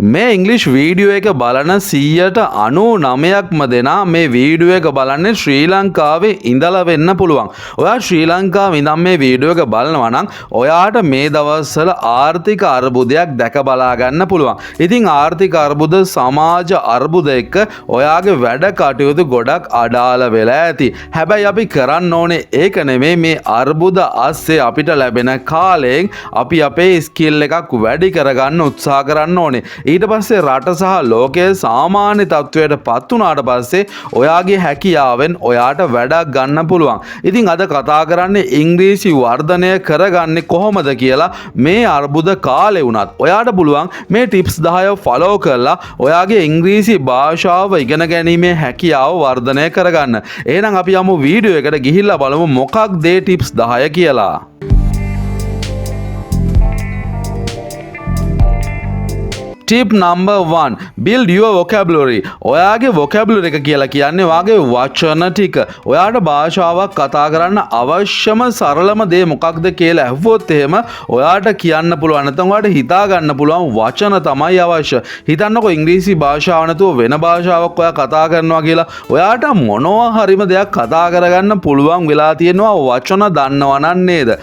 මේ ඉංග්‍රීසි වීඩියෝ එක බලන 99%ක්ම දෙනා මේ වීඩියෝ එක බලන්නේ ශ්‍රී ලංකාවේ ඉඳලා වෙන්න පුළුවන්. ඔයා ශ්‍රී ලංකාවේ ඉඳන් මේ වීඩියෝ එක බලනවා නම් ඔයාට මේ දවස්වල ආර්ථික අර්බුදයක් දැක බලා ගන්න පුළුවන්. ඉතින් ආර්ථික අර්බුද සමාජ අර්බුද එක්ක ඔයාගේ වැඩ කටයුතු ගොඩක් අඩාල වෙලා ඇති. හැබැයි අපි කරන්න ඕනේ ඒක නෙමෙයි මේ අර්බුද ASCII අපිට ලැබෙන කාලයෙන් අපි අපේ ස්කිල් එකක් වැඩි කරගන්න උත්සාහ කරන්න ඕනේ. ඊට පස්සේ රට සහ ලෝකයේ සාමාන්‍ය තත්ත්වයට පත් වුණාට පස්සේ ඔයාගේ හැකියාවෙන් ඔයාට වැඩක් ගන්න පුළුවන්. ඉතින් අද කතා කරන්නේ ඉංග්‍රීසි වර්ධනය කරගන්නේ කොහොමද කියලා. මේ අර්බුද කාලේ වුණත් ඔයාට පුළුවන් මේ ටිප්ස් 10 ෆලෝ කරලා ඔයාගේ ඉංග්‍රීසි භාෂාව ඉගෙන ගැනීමේ හැකියාව වර්ධනය කරගන්න. එහෙනම් අපි යමු වීඩියෝ එකට ගිහිල්ලා බලමු මොකක්ද මේ ටිප්ස් 10 කියලා. Tip number 1. Build your vocabulary. ඔයාගේ vocabulary එක කියලා කියන්නේ ඔයාගේ වචන ටික. ඔයාට භාෂාවක් කතා කරන්න අවශ්‍යම සරලම දේ මොකක්ද කියලා අහුවොත් එහෙම ඔයාට කියන්න පුළුවන්. නැත්නම් ඔයාට හිතා ගන්න පුළුවන් වචන තමයි අවශ්‍ය. හිතන්නකෝ ඉංග්‍රීසි භාෂාව නැතුව වෙන භාෂාවක් ඔයා කතා කරනවා කියලා. ඔයාට මොනවා හරිම දෙයක් කතා කරගන්න පුළුවන් වෙලා තියෙනවා වචන දන්නවා නේද?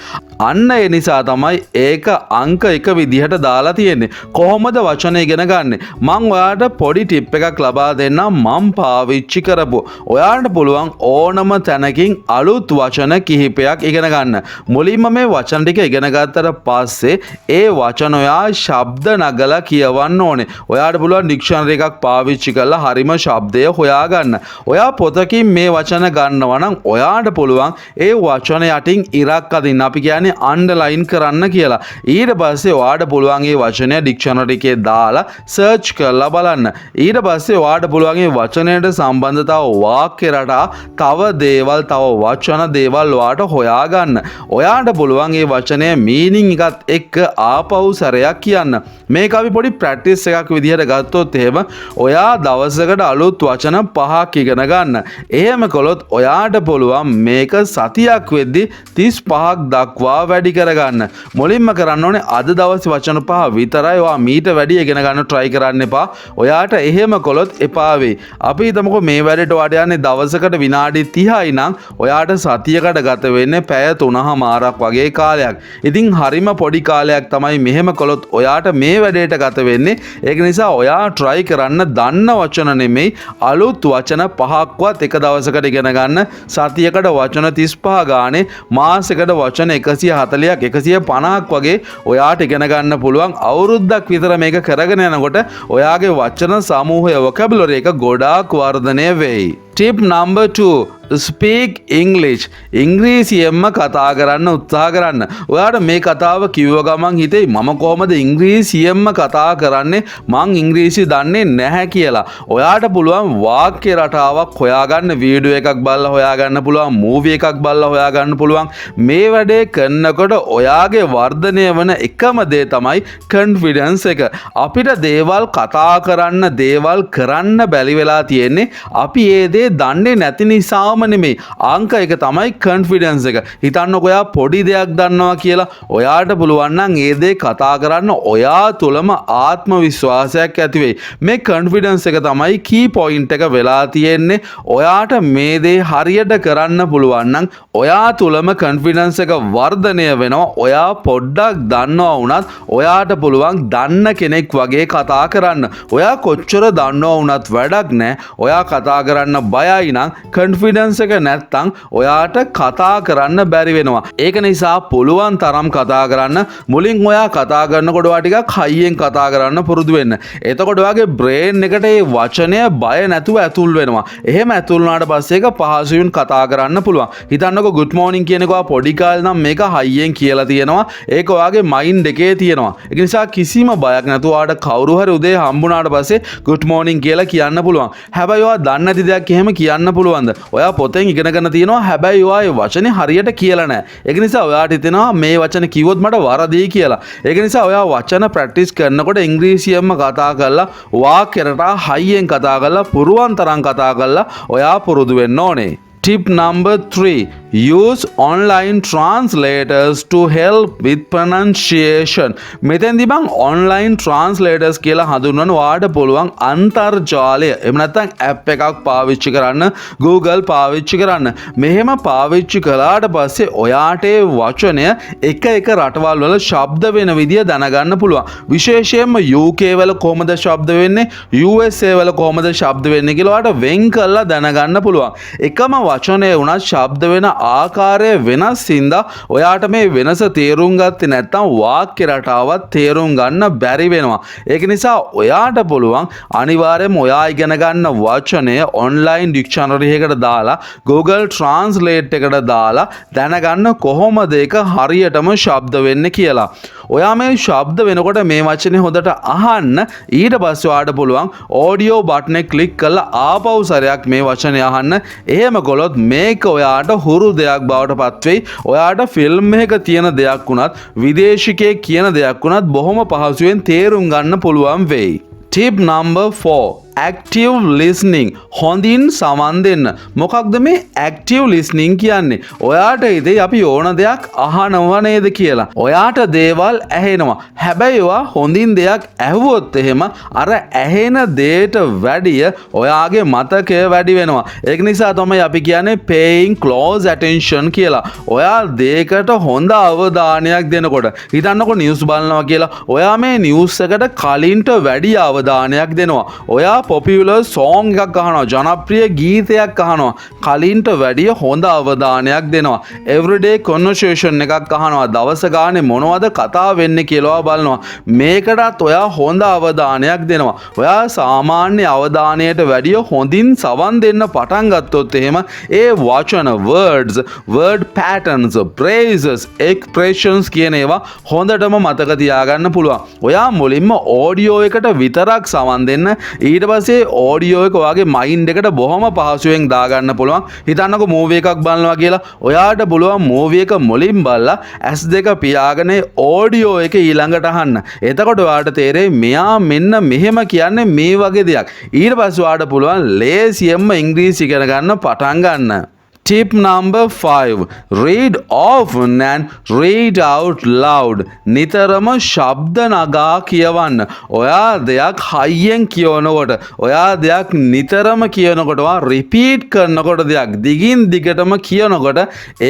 අන්න ඒ නිසා තමයි ඒක අංක 1 විදිහට දාලා තියෙන්නේ. කොහොමද වචන ඉගෙන ගන්න? මම ඔයාට පොඩි ටිප් එකක් ලබා දෙන්නම් මම පාවිච්චි කරපු. ඔයාට පුළුවන් ඕනම තැනකින් අලුත් වචන කිහිපයක් ඉගෙන ගන්න. මුලින්ම මේ වචන ටික ඉගෙන ගත්තට පස්සේ ඒ වචන ඔයා ශබ්ද නගලා කියවන්න ඕනේ. ඔයාට පුළුවන් ඩික්ෂනරි එකක් පාවිච්චි කරලා හරිම ශබ්දය හොයාගන්න. ඔයා පොතකින් මේ වචන ගන්නවා නම් ඔයාට පුළුවන් ඒ වචන යටින් ඉරක් අදින්න. අපි කියන්නේ අන්ඩර්ලයින් කරන්න කියලා. ඊට පස්සේ ඔයාට පුළුවන් මේ වචනය ඩික්ෂනරි එකේ දාලා සර්ච් කරලා බලන්න. ඊට පස්සේ ඔයාට පුළුවන් මේ වචනයට සම්බන්ධ තව වාක්‍ය රටා, තව දේවල්, තව වචන දේවල් ඔයාට හොයාගන්න. ඔයාට පුළුවන් මේ වචනයේ මීනින් එකත් එක්ක ආපහු සැරයක් කියන්න. මේක අපි පොඩි ප්‍රැක්ටිස් එකක් විදිහට ගත්තොත් එහෙම ඔයා දවසකට අලුත් වචන 5ක් ඉගෙන ගන්න. එහෙම කළොත් ඔයාට පුළුවන් මේක සතියක් වෙද්දි 35ක් දක්වා වැඩි කරගන්න. මුලින්ම කරන්න ඕනේ අද දවසේ වචන 5 විතරයි. ඔයා මීට වැඩි ඉගෙන ගන්න try කරන්න එපා. ඔයාට එහෙම කළොත් එපා වෙයි. අපි හිතමුකෝ මේ වැඩේට ඔයාට යන්නේ දවසකට විනාඩි 30යි නම් ඔයාට සතියකට ගත වෙන්නේ පැය 3මාරක් වගේ කාලයක්. ඉතින් හරිම පොඩි කාලයක් තමයි මෙහෙම කළොත් ඔයාට මේ වැඩේට ගත වෙන්නේ. ඒක නිසා ඔයා try කරන්න දන්න වචන නෙමෙයි අලුත් වචන 5ක්වත් එක දවසකට ඉගෙන ගන්න. සතියකට වචන 35 ගානේ මාසෙකට වචන 140ක් 150ක් වගේ ඔයාට ඉගෙන ගන්න පුළුවන්. අවුරුද්දක් විතර මේක කරගෙන යනකොට ඔයාගේ වචන සමූහය vocabulary එක ගොඩාක් වර්ධනය වෙයි. Tip number 2. Speak English. ඉංග්‍රීසියෙන්ම කතා කරන්න උත්සාහ කරන්න. ඔයාට මේ කතාව කිව්ව ගමන් හිතේ මම කොහොමද ඉංග්‍රීසියෙන්ම කතා කරන්නේ? මං ඉංග්‍රීසි දන්නේ නැහැ කියලා. ඔයාට පුළුවන් වාක්‍ය රටාවක් හොයාගන්න, වීඩියෝ එකක් බලලා හොයාගන්න පුළුවන්, මූවි එකක් බලලා හොයාගන්න පුළුවන්. මේ වැඩේ කරනකොට ඔයාගේ වර්ධනය වෙන එකම දේ තමයි confidence එක. අපිට දේවල් කතා කරන්න, දේවල් කරන්න බැරි වෙලා තියෙන්නේ අපි ඒ දේ දන්නේ නැති නිසා නෙමෙයි. අංක 1 තමයි confidence එක. හිතන්නකෝ ඔයා පොඩි දෙයක් දන්නවා කියලා. ඔයාට පුළුවන් නම් ඒ දේ කතා කරන්න ඔයා තුළම ආත්ම විශ්වාසයක් ඇති වෙයි. මේ confidence එක තමයි key point එක වෙලා තියෙන්නේ. ඔයාට මේ දේ හරියට කරන්න පුළුවන් නම් ඔයා තුළම confidence එක වර්ධනය වෙනවා. ඔයා පොඩ්ඩක් දන්නවා වුණත් ඔයාට පුළුවන් දන්න කෙනෙක් වගේ කතා කරන්න. ඔයා කොච්චර දන්නවා වුණත් වැඩක් නැහැ. ඔයා කතා කරන්න බයයි නම් confidence එක නැත්තම් ඔයාට කතා කරන්න බැරි වෙනවා. ඒක නිසා පුළුවන් තරම් කතා කරන්න. මුලින් ඔයා කතා කරනකොට ඔයා ටිකක් හයියෙන් කතා කරන්න පුරුදු වෙන්න. එතකොට ඔයාගේ බ්‍රේන් එකට මේ වචනය බය නැතුව ඇතුල් වෙනවා. එහෙම ඇතුල් වුණාට පස්සේ ඒක පහසුවෙන් කතා කරන්න පුළුවන්. හිතන්නකෝ good morning කියන එක ඔයා පොඩි කාලේ නම් මේක හයියෙන් කියලා තියෙනවා. ඒක ඔයාගේ මයින්ඩ් එකේ තියෙනවා. ඒක නිසා කිසිම බයක් නැතුව ඔයාට කවුරු හරි උදේ හම්බුනාට පස්සේ good morning කියලා කියන්න පුළුවන්. හැබැයි ඔයා දන්නේ නැති දෙයක් එහෙම කියන්න පුළුවන්ද? ඔයා පොතෙන් ඉගෙන ගන්න තියෙනවා. හැබැයි ඔයා ඒ වචනේ හරියට කියලා නැහැ. ඒක නිසා ඔයාට හිතෙනවා මේ වචන කිව්වොත් මට වරදයි කියලා. ඒක නිසා ඔයා වචන ප්‍රැක්ටිස් කරනකොට ඉංග්‍රීසියෙන්ම කතා කරලා වාක්‍යයට හයියෙන් කතා කරලා පුරුවන් තරම් කතා කරලා ඔයා පුරුදු වෙන්න ඕනේ. Tip number 3. use online translators to help with pronunciation. මෙතෙන්දි බං online translators කියලා හඳුන්වන ඔයාට පුළුවන් අන්තර්ජාලය එහෙම නැත්නම් app එකක් පාවිච්චි කරන්න Google පාවිච්චි කරන්න. මෙහෙම පාවිච්චි කළාට පස්සේ ඔයාට ඒ වචනය එක එක රටවල් වල ශබ්ද වෙන විදිය දැනගන්න පුළුවන්. විශේෂයෙන්ම UK වල කොහොමද ශබ්ද වෙන්නේ USA වල කොහොමද ශබ්ද වෙන්නේ කියලා ඔයාට වෙන් කරලා දැනගන්න පුළුවන්. එකම වචනය වුණත් ශබ්ද වෙන ආකාරය වෙනස් හින්දා ඔයාට මේ වෙනස තේරුම් ගත්තේ නැත්නම් වාක්‍ය රටාවත් තේරුම් ගන්න බැරි වෙනවා. ඒක නිසා ඔයාට පුළුවන් අනිවාර්යයෙන්ම ඔයා ඉගෙන ගන්න වචනය online dictionary එකකට දාලා Google Translate එකට දාලා දැනගන්න කොහොමද ඒක හරියටම ශබ්ද වෙන්නේ කියලා. ඔයා මේ ශබ්ද වෙනකොට මේ වචනේ හොඳට අහන්න. ඊට පස්සේ ඔයාට පුළුවන් audio button එක click කරලා ආපහු සැරයක් මේ වචනේ අහන්න. එහෙම කළොත් මේක ඔයාට හුරු දෙයක් බවට පත් වෙයි. ඔයාට ෆිල්ම් එකක තියෙන දෙයක් වුණත් විදේශිකයෙක් කියන දෙයක් වුණත් බොහොම පහසුවෙන් තේරුම් ගන්න පුළුවන් වෙයි. Tip number 4. active listening. හොඳින් සමන් දෙන්න. මොකක්ද මේ active listening කියන්නේ? ඔයාට ඉතින් අපි ඕන දෙයක් අහනවා නේද කියලා. ඔයාට දේවල් ඇහෙනවා. හැබැයි ඔයා හොඳින් දෙයක් ඇහුවොත් එහෙම අර ඇහෙන දේට වැඩිය ඔයාගේ මතකය වැඩි වෙනවා. ඒක නිසා තමයි අපි කියන්නේ paying close attention කියලා. ඔයා දෙයකට හොඳ අවධානයක් දෙනකොට හිතන්නකො නිවුස් බලනවා කියලා. ඔයා මේ නිවුස් එකට කලින්ට වැඩි අවධානයක් දෙනවා. ඔයා පොපියුලර් සෝං එකක් අහනවා, ජනප්‍රිය ගීතයක් අහනවා, කලින්ට වැඩිය හොඳ අවධානයක් දෙනවා. එවරිඩේ කන්වර්සේෂන් එකක් අහනවා, දවස ගානේ මොනවද කතා වෙන්නේ කියලා බලනවා. මේකටත් ඔයා හොඳ අවධානයක් දෙනවා. ඔයා සාමාන්‍ය අවධානයට වැඩිය හොඳින් සවන් දෙන්න පටන් ගත්තොත් එහෙම ඒ වචන words, word patterns, phrases, expressions කියන ඒවා හොඳටම මතක තියාගන්න පුළුවන්. ඔයා මුලින්ම ඔඩියෝ එකට විතරක් සවන් දෙන්න. ඊට පස්සේ ඔඩියෝ එක ඔයාගේ මයින්ඩ් එකට බොහොම පහසුවෙන් දාගන්න පුළුවන්. හිතන්නකෝ මූවි එකක් බලනවා කියලා. ඔයාට පුළුවන් මූවි එක මුලින් බලලා S2 පියාගෙන ඔඩියෝ එක ඊළඟට අහන්න. එතකොට ඔයාට තේරෙයි මෙයා මෙන්න මෙහෙම කියන්නේ මේ වගේ දෙයක්. ඊට පස්සේ ඔයාට පුළුවන් ලේසියෙන්ම ඉංග්‍රීසි ඉගෙන ගන්න පටන් ගන්න. Tip number 5. Read often and read out loud. නිතරම ශබ්ද නගා කියවන්න. ඔයා දෙයක් හයියෙන් කියවනකොට, ඔයා දෙයක් නිතරම කියනකොට, ඔයා රිපීට් කරනකොට දෙයක් දිගින් දිගටම කියනකොට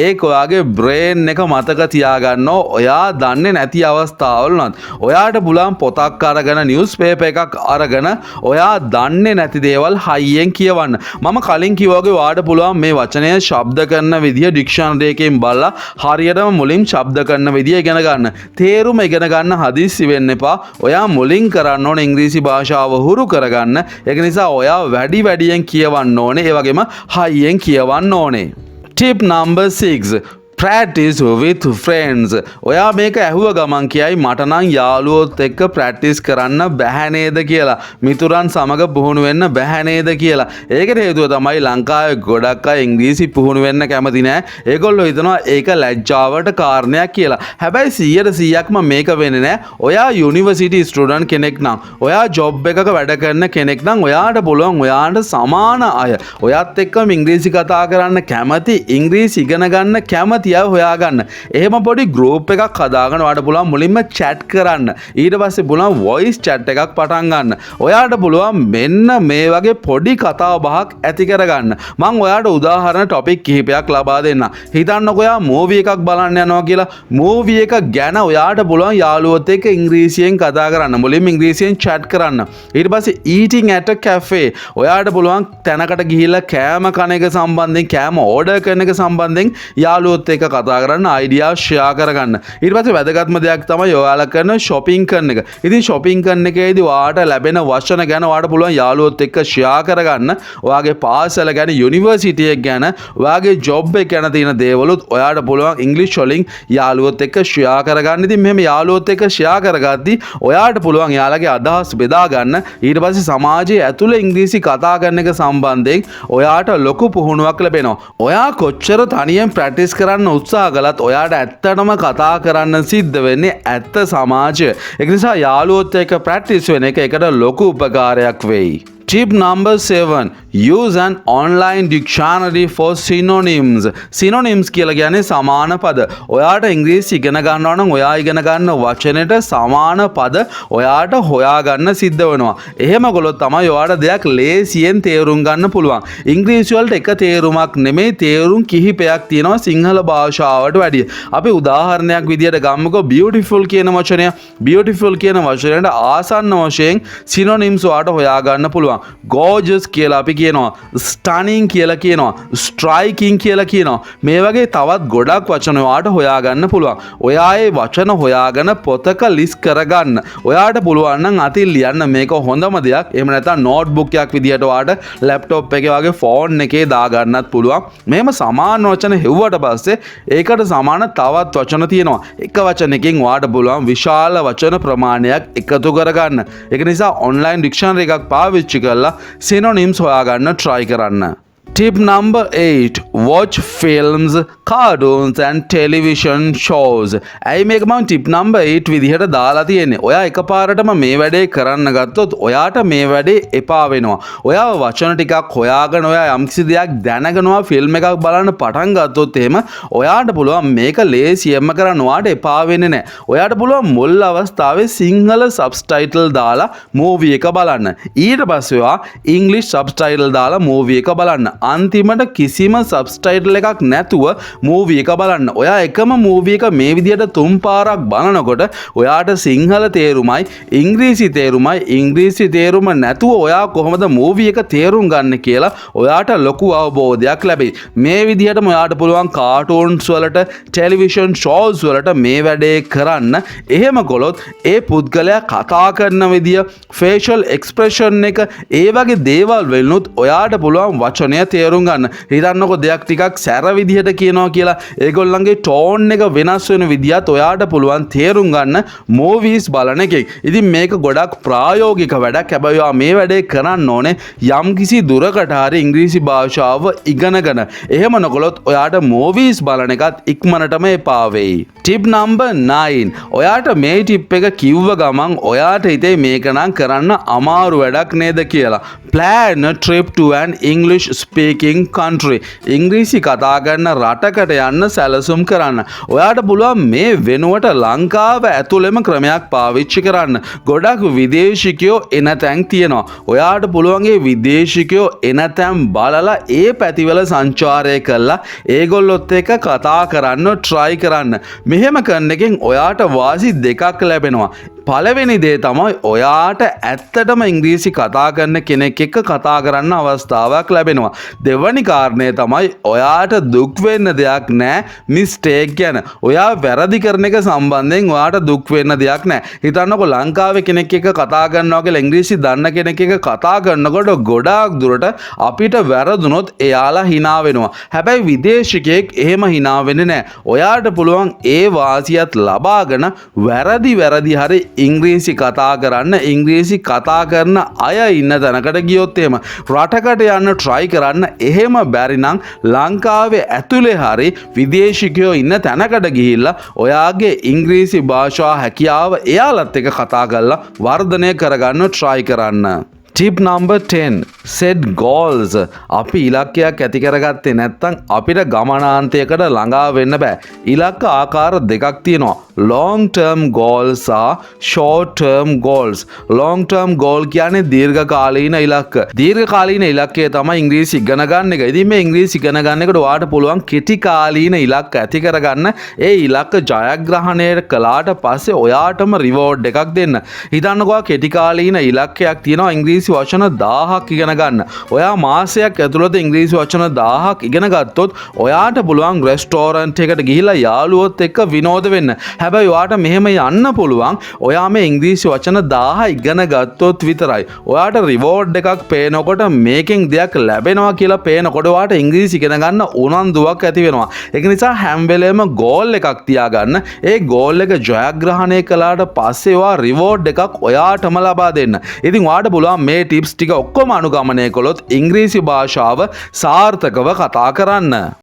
ඒක ඔයාගේ බ්‍රේන් එක මතක තියාගන්නවා. ඔයා දන්නේ නැති අවස්ථාවල උනත් ඔයාට පුළුවන් පොතක් අරගෙන නිවුස් පේපර් එකක් අරගෙන ඔයා දන්නේ නැති දේවල් හයියෙන් කියවන්න. මම කලින් කිව්වා වගේ ඔයාට පුළුවන් මේ වචනය ශබ්ද කරන විදිය ඩික්ෂනරි එකෙන් බලලා හරියටම මුලින් ශබ්ද කරන විදිය ඉගෙන ගන්න. තේරුම ඉගෙන ගන්න හදිස්සි වෙන්න එපා. ඔයා මුලින් කරන්න ඕනේ ඉංග්‍රීසි භාෂාව හුරු කරගන්න. ඒක නිසා ඔයා වැඩියෙන් කියවන්න ඕනේ. ඒ වගේම හයියෙන් කියවන්න ඕනේ. Tip number 6. practice with friends. ඔයා මේක ඇහුව ගමන් කියයි මට නම් යාළුවොත් එක්ක ප්‍රැක්ටිස් කරන්න බැහැ නේද කියලා. මිතුරන් සමග පුහුණු වෙන්න බැහැ නේද කියලා. ඒකට හේතුව තමයි ලංකාවේ ගොඩක් අය ඉංග්‍රීසි පුහුණු වෙන්න කැමති නෑ. ඒගොල්ලෝ හිතනවා ඒක ලැජ්ජාවට කාරණයක් කියලා. හැබැයි 100%ක්ම මේක වෙන්නේ නෑ. ඔයා යුනිවර්සිටි ස්ටුඩන්ට් කෙනෙක් නම්, ඔයා ජොබ් එකක වැඩ කරන කෙනෙක් නම් ඔයාට පුළුවන් ඔයාට සමාන අය ඔයත් එක්කම ඉංග්‍රීසි කතා කරන්න කැමති, ඉංග්‍රීසි ඉගෙන ගන්න කැමති හොයාගන්න. එහෙම පොඩි ගෲප් එකක් හදාගෙන ඔයාට පුළුවන් මුලින්ම chat කරන්න. ඊට පස්සේ පුළුවන් voice chat එකක් පටන් ගන්න. ඔයාට පුළුවන් මෙන්න මේ වගේ පොඩි කතා බහක් ඇති කරගන්න. මම ඔයාට උදාහරණ topic කිහිපයක් ලබා දෙන්නම්. හිතන්නකෝ ඔයා movie එකක් බලන්න යනවා කියලා. movie එක ගැන ඔයාට පුළුවන් යාළුවොත් එක්ක ඉංග්‍රීසියෙන් කතා කරන්න. මුලින්ම ඉංග්‍රීසියෙන් chat කරන්න. ඊට පස්සේ eating at a cafe. ඔයාට පුළුවන් තැනකට ගිහිල්ලා කෑම කන එක සම්බන්ධයෙන්, කෑම order කරන එක සම්බන්ධයෙන් යාළුවොත් එක කතා කරන්න, අයිඩියා ෂෙයා කරගන්න. ඊට පස්සේ වැදගත්ම දෙයක් තමයි ඔයාලා කරන shopping කරන එක. ඉතින් shopping කරන එකේදී ඔයාට ලැබෙන වචන ගැන ඔයාට පුළුවන් යාළුවොත් එක්ක ෂෙයා කරගන්න. ඔයාගේ පාසල ගැන, යුනිවර්සිටි එක ගැන, ඔයාගේ ජොබ් එක ගැන තියෙන දේවලුත් ඔයාට පුළුවන් ඉංග්‍රීසි වලින් යාළුවොත් එක්ක ෂෙයා කරගන්න. ඉතින් මෙහෙම යාළුවොත් එක්ක ෂෙයා කරගද්දී ඔයාට පුළුවන් යාළගේ අදහස් බෙදා ගන්න. ඊට පස්සේ සමාජයේ ඇතුළේ ඉංග්‍රීසි කතා කරන එක සම්බන්ධයෙන් ඔයාට ලොකු පුහුණුවක් ලැබෙනවා. ඔයා කොච්චර තනියෙන් ප්‍රැක්ටිස් කරන්න උත්සාහ කළත් ඔයාට ඇත්තටම කතා කරන්න සිද්ධ වෙන්නේ ඇත්ත සමාජය. ඒක නිසා යාළුවොත් එක්ක ප්‍රැක්ටිස් වෙන එක එකට ලොකු උපකාරයක් වෙයි. Tip number 7. Use an online dictionary for synonyms. Synonyms කියලා කියන්නේ සමාන පද. ඔයාට ඉංග්‍රීසි ඉගෙන ගන්නවා නම් ඔයා ඉගෙන ගන්න වචනෙට සමාන පද ඔයාට හොයාගන්න සිද්ධ වෙනවා. එහෙම කළොත් තමයි ඔයාට දෙයක් ලේසියෙන් තේරුම් ගන්න පුළුවන්. ඉංග්‍රීසි වලට එක තේරුමක් නෙමෙයි තේරුම් කිහිපයක් තියෙනවා සිංහල භාෂාවට වැඩිය. අපි උදාහරණයක් විදියට ගමුකෝ beautiful කියන වචනය. beautiful කියන වචනයට ආසන්න වශයෙන් synonyms ඔයාට හොයාගන්න පුළුවන්. gorgeous කියලා අපි කියනවා. stunning කියලා කියනවා. striking කියලා කියනවා. මේ වගේ තවත් ගොඩක් වචන ඔයාට හොයාගන්න පුළුවන්. ඔයා ඒ වචන හොයාගෙන පොතක ලිස්ට් කරගන්න. ඔයාට පුළුවන් නම් අතින් ලියන්න මේක හොඳම දෙයක්. එහෙම නැත්නම් නෝට්බුක් එකක් විදියට ඔයාට ලැප්ටොප් එකේ වගේ ෆෝන් එකේ දාගන්නත් පුළුවන්. මෙහෙම සමාන වචන හෙව්වට පස්සේ ඒකට සමාන තවත් වචන තියෙනවා. එක වචනකින් ඔයාට පුළුවන් විශාල වචන ප්‍රමාණයක් එකතු කරගන්න. ඒක නිසා online dictionary එකක් පාවිච්චි කරලා synonyms හොයාගන්න try කරන්න. Tip number 8. Watch films, cartoons and television shows. ඇයි මේක මම tip number 8 විදිහට දාලා තියෙන්නේ? ඔයා එකපාරටම මේ වැඩේ කරන්න ගත්තොත් ඔයාට මේ වැඩේ එපා වෙනවා. ඔයා වචන ටිකක් හොයාගෙන ඔයා යම්කිසි දෙයක් දැනගෙන ඔයා ෆිල්ම් එකක් බලන්න පටන් ගත්තොත් එහෙම ඔයාට පුළුවන් මේක ලේසියෙන්ම කරන්න. ඔයාට එපා වෙන්නේ නැහැ. ඔයාට පුළුවන් මුල් අවස්ථාවේ සිංහල subtitle දාලා movie එක බලන්න. ඊට පස්සේ ඔයා English subtitle දාලා movie එක බලන්න. අන්තිමට කිසිම සබ්ස්ටයිටල් එකක් නැතුව මූවී එක බලන්න. ඔයා එකම මූවී එක මේ විදිහට 3 පාරක් බලනකොට ඔයාට සිංහල තේරුමයි ඉංග්‍රීසි තේරුම නැතුව ඔයා කොහොමද මූවී එක තේරුම් ගන්න කියලා ඔයාට ලොකු අවබෝධයක් ලැබෙයි. මේ විදිහටම ඔයාට පුළුවන් කාටූන්ස් වලට ටෙලිවිෂන් ෂෝස් වලට මේ වැඩේ කරන්න. එහෙම කළොත් ඒ පුද්ගලයා කතා කරන විදිය, ෆේෂල් එක්ස්ප්‍රෙෂන් එක, ඒ වගේ දේවල් වලිනුත් ඔයාට පුළුවන් වචනය තේරුම් ගන්න. හිතන්නකො දෙයක් ටිකක් සැර විදිහට කියනවා කියලා ඒගොල්ලන්ගේ ටෝන් එක වෙනස් වෙන විදිහත් ඔයාට පුළුවන් තේරුම් ගන්න මූවීස් බලන එකෙන්. ඉතින් මේක ගොඩක් ප්‍රායෝගික වැඩක්. හැබැයි ඔයා මේ වැඩේ කරන්න ඕනේ යම්කිසි දුරකට හරි ඉංග්‍රීසි භාෂාව ඉගෙනගෙන. එහෙම නොකළොත් ඔයාට මූවීස් බලන එකත් ඉක්මනටම එපා වෙයි. Tip number 9. ඔයාට මේ ටිප් එක කිව්ව ගමන් ඔයාට හිතේ මේක නම් කරන්න අමාරු වැඩක් නේද කියලා. Plan a trip to an English speaking country. ඉංග්‍රීසි කතා කරන රටකට යන්න සැලසුම් කරන්න. ඔයාට පුළුවන් මේ වෙනුවට ලංකාව ඇතුළෙම ක්‍රමයක් පාවිච්චි කරන්න. ගොඩක් විදේශිකයෝ එන තැන් තියෙනවා. ඔයාට පුළුවන් ඒ විදේශිකයෝ එන තැන් බලලා ඒ පැතිවල සංචාරය කරලා ඒගොල්ලොත් එක්ක කතා කරන්න try කරන්න. මෙහෙම කරන එකෙන් ඔයාට වාසි දෙකක් ලැබෙනවා. පළවෙනි දේ තමයි ඔයාට ඇත්තටම ඉංග්‍රීසි කතා කරන කෙනෙක් එක්ක කතා කරන්න අවස්ථාවක් ලැබෙනවා. දෙවැනි කාරණය තමයි ඔයාට දුක් වෙන්න දෙයක් නැහැ මිස්ටේක් ගැන. ඔයා වැරදි කරන එක සම්බන්ධයෙන් ඔයාට දුක් වෙන්න දෙයක් නැහැ. හිතන්නකො ලංකාවේ කෙනෙක් එක්ක කතා කරනවා කියලා ඉංග්‍රීසි දන්න කෙනෙක් එක්ක කතා කරනකොට ගොඩාක් දුරට අපිට වැරදුනොත් එයාලා hina වෙනවා. හැබැයි විදේශිකයෙක් එහෙම hina වෙන්නේ නැහැ. ඔයාට පුළුවන් ඒ වාසියත් ලබාගෙන වැරදි හරි ඉංග්‍රීසි කතා කරන්න. ඉංග්‍රීසි කතා කරන අය ඉන්න තැනකට ගියොත් එහෙම රටකට යන්න try කරන්න. එහෙම බැරි නම් ලංකාවේ ඇතුලේ හරි විදේශිකයෝ ඉන්න තැනකට ගිහිල්ලා ඔයාගේ ඉංග්‍රීසි භාෂා හැකියාව එයාලත් එක්ක කතා කරලා වර්ධනය කරගන්න try කරන්න. Tip number 10. Set goals. අපි ඉලක්කයක් ඇති කරගත්තේ නැත්නම් අපිට ගමනාන්තයකට ළඟා වෙන්න බෑ. ඉලක්ක ආකාර දෙකක් තියෙනවා. Long term goals සහ short term goals. Long term goal කියන්නේ දීර්ඝකාලීන ඉලක්ක. දීර්ඝකාලීන ඉලක්කය තමයි ඉංග්‍රීසි ඉගෙන ගන්න එක. ඉතින් මේ ඉංග්‍රීසි ඉගෙන ගන්න එකට ඔයාට පුළුවන් කෙටි කාලීන ඉලක්ක ඇති කරගන්න. ඒ ඉලක්ක ජයග්‍රහණය කළාට පස්සේ ඔයාටම රිවෝඩ් එකක් දෙන්න. හිතන්නකෝ කෙටි කාලීන ඉලක්කයක් තියෙනවා ඉංග්‍රීසි වචන 1000ක් ඉගෙන ගන්න. ඔයා මාසයක් ඇතුළත ඉංග්‍රීසි වචන 1000ක් ඉගෙන ගත්තොත් ඔයාට පුළුවන් රෙස්ටෝරන්ට් එකකට ගිහිල්ලා යාළුවොත් එක්ක විනෝද වෙන්න. හැබැයි ඔයාට මෙහෙම යන්න පුළුවන් ඔයා මේ ඉංග්‍රීසි වචන 1000 ඉගෙන ගත්තොත් විතරයි. ඔයාට රිවෝඩ් එකක් පේනකොට මේකෙන් දෙයක් ලැබෙනවා කියලා පේනකොට ඔයාට ඉංග්‍රීසි ඉගෙන ගන්න උනන්දුවක් ඇති වෙනවා. ඒක නිසා හැම වෙලේම ගෝල් එකක් තියාගන්න. ඒ ගෝල් එක ජයග්‍රහණය කළාට පස්සේ ඔයා රිවෝඩ් එකක් ඔයාටම ලබා දෙන්න. ඉතින් ඔයාට පුළුවන් මේ ටිප්ස් ටික ඔක්කොම අනුගමනය කළොත් ඉංග්‍රීසි භාෂාව සාර්ථකව කතා කරන්න.